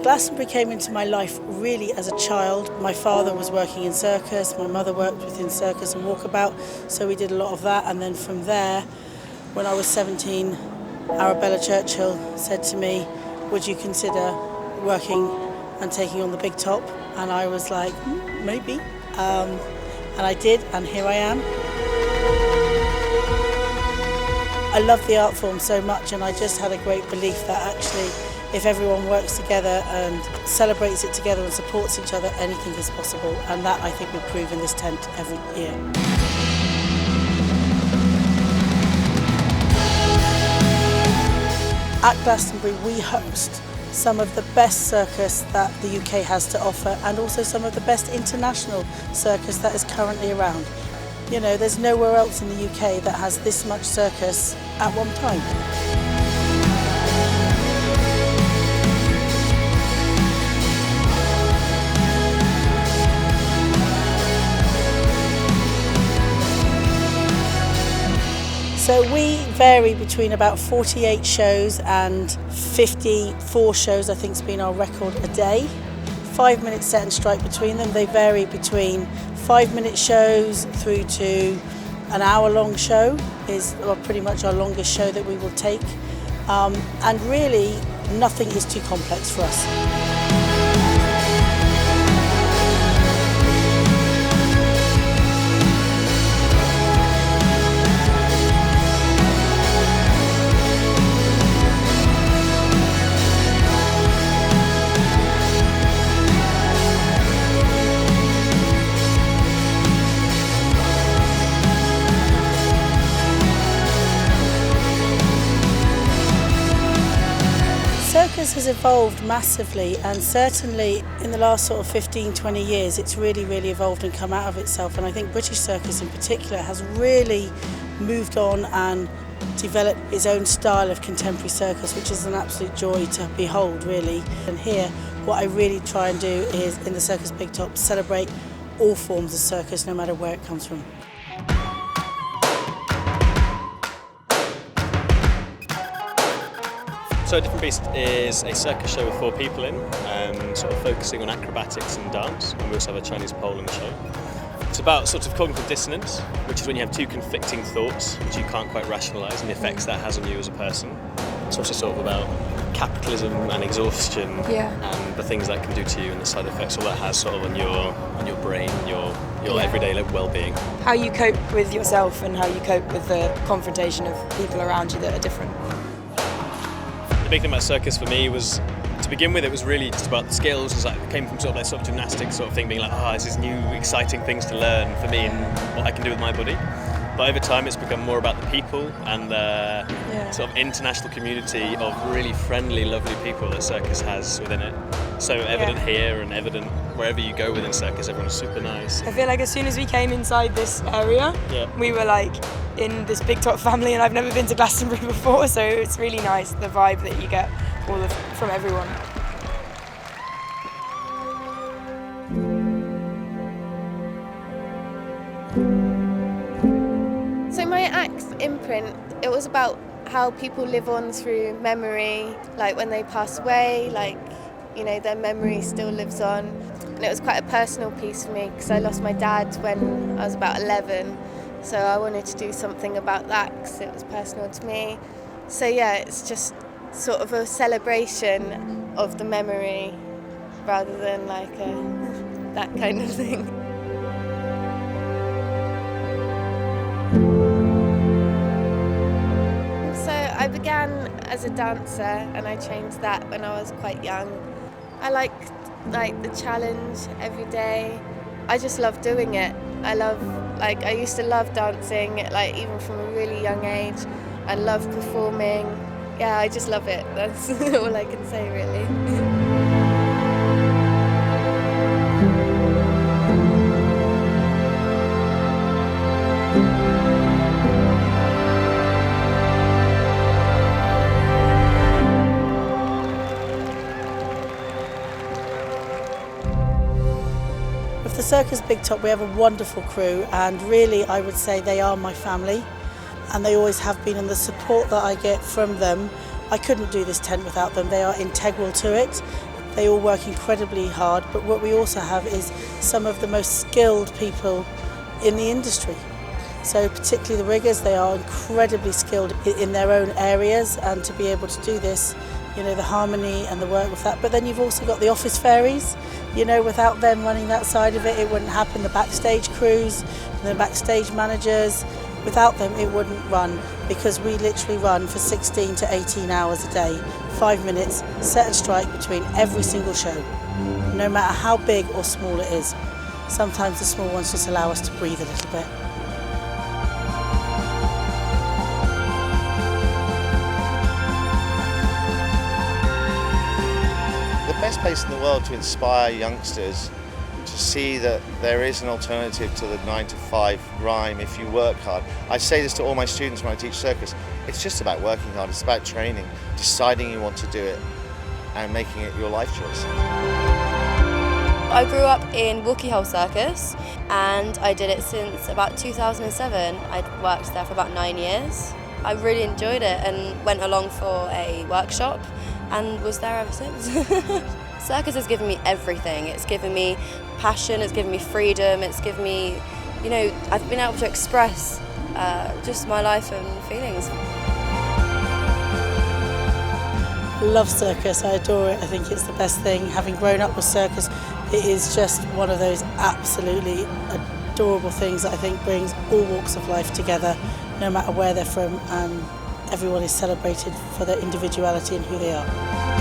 Glastonbury came into my life really as a child. My father was working in circus, my mother worked within circus and walkabout, so we did a lot of that. And then from there, when I was 17, Arabella Churchill said to me, would you consider working and taking on the big top? And I was like, maybe. And I did, and here I am. I love the art form so much, and I just had a great belief that actually if everyone works together and celebrates it together and supports each other, anything is possible. And that, I think, we prove in this tent every year. At Glastonbury, we host some of the best circus that the UK has to offer, and also some of the best international circus that is currently around. You know, there's nowhere else in the UK that has this much circus at one time. So we vary between about 48 shows and 54 shows, I think has been our record a day. 5 minutes set and strike between them. They vary between 5-minute shows through to an hour-long show is pretty much our longest show that we will take. And really, nothing is too complex for us. Circus has evolved massively, and certainly in the last sort of 15-20 years it's really evolved and come out of itself, and I think British circus in particular has really moved on and developed its own style of contemporary circus, which is an absolute joy to behold, really. And here what I really try and do is, in the Circus Big Top, celebrate all forms of circus no matter where it comes from. So A Different Beast is a circus show with 4 people in, sort of focusing on acrobatics and dance, and we also have a Chinese pole in the show. It's about sort of cognitive dissonance, which is when you have 2 conflicting thoughts which you can't quite rationalise, and the effects that has on you as a person. It's also sort of about capitalism and exhaustion, and the things that can do to you and the side effects all that has sort of on your brain, your everyday well-being. How you cope with yourself and how you cope with the confrontation of people around you that are different. The big thing about circus for me was, to begin with, it was really just about the skills. It came from sort of that sort of gymnastics sort of thing, being like, this is new, exciting things to learn for me and what I can do with my body. But over time, it's become more about the people and the sort of international community of really friendly, lovely people that circus has within it. So evident here and evident wherever you go within circus, everyone's super nice. I feel like as soon as we came inside this area, we were like in this big top family, and I've never been to Glastonbury before, so it's really nice, the vibe that you get from everyone. So my act Imprint, it was about how people live on through memory, like when they pass away, like, you know, their memory still lives on. And it was quite a personal piece for me because I lost my dad when I was about 11, so I wanted to do something about that because it was personal to me. So yeah, it's just sort of a celebration of the memory rather than like that kind of thing. So I began as a dancer and I trained that when I was quite young. I like the challenge every day. I just love doing it. I used to love dancing, like even from a really young age. I love performing. Yeah, I just love it. That's all I can say, really. With the Circus Big Top, we have a wonderful crew, and really I would say they are my family, and they always have been, and the support that I get from them, I couldn't do this tent without them. They are integral to it. They all work incredibly hard, but what we also have is some of the most skilled people in the industry. So particularly the riggers, they are incredibly skilled in their own areas, and to be able to do this, you know, the harmony and the work with that. But then you've also got the office fairies, you know, without them running that side of it, it wouldn't happen. The backstage crews, the backstage managers, without them it wouldn't run, because we literally run for 16 to 18 hours a day, 5 minutes, set and strike between every single show, no matter how big or small it is. Sometimes the small ones just allow us to breathe a little bit. The best place in the world to inspire youngsters to see that there is an alternative to the 9-to-5 rhyme if you work hard. I say this to all my students when I teach circus. It's just about working hard, it's about training, deciding you want to do it and making it your life choice. I grew up in Walkie Hole Circus and I did it since about 2007. I'd worked there for about 9 years. I really enjoyed it and went along for a workshop and was there ever since. Circus has given me everything. It's given me passion, it's given me freedom, it's given me, you know, I've been able to express just my life and feelings. I love circus, I adore it, I think it's the best thing. Having grown up with circus, it is just one of those absolutely adorable things that I think brings all walks of life together, no matter where they're from, and everyone is celebrated for their individuality and who they are.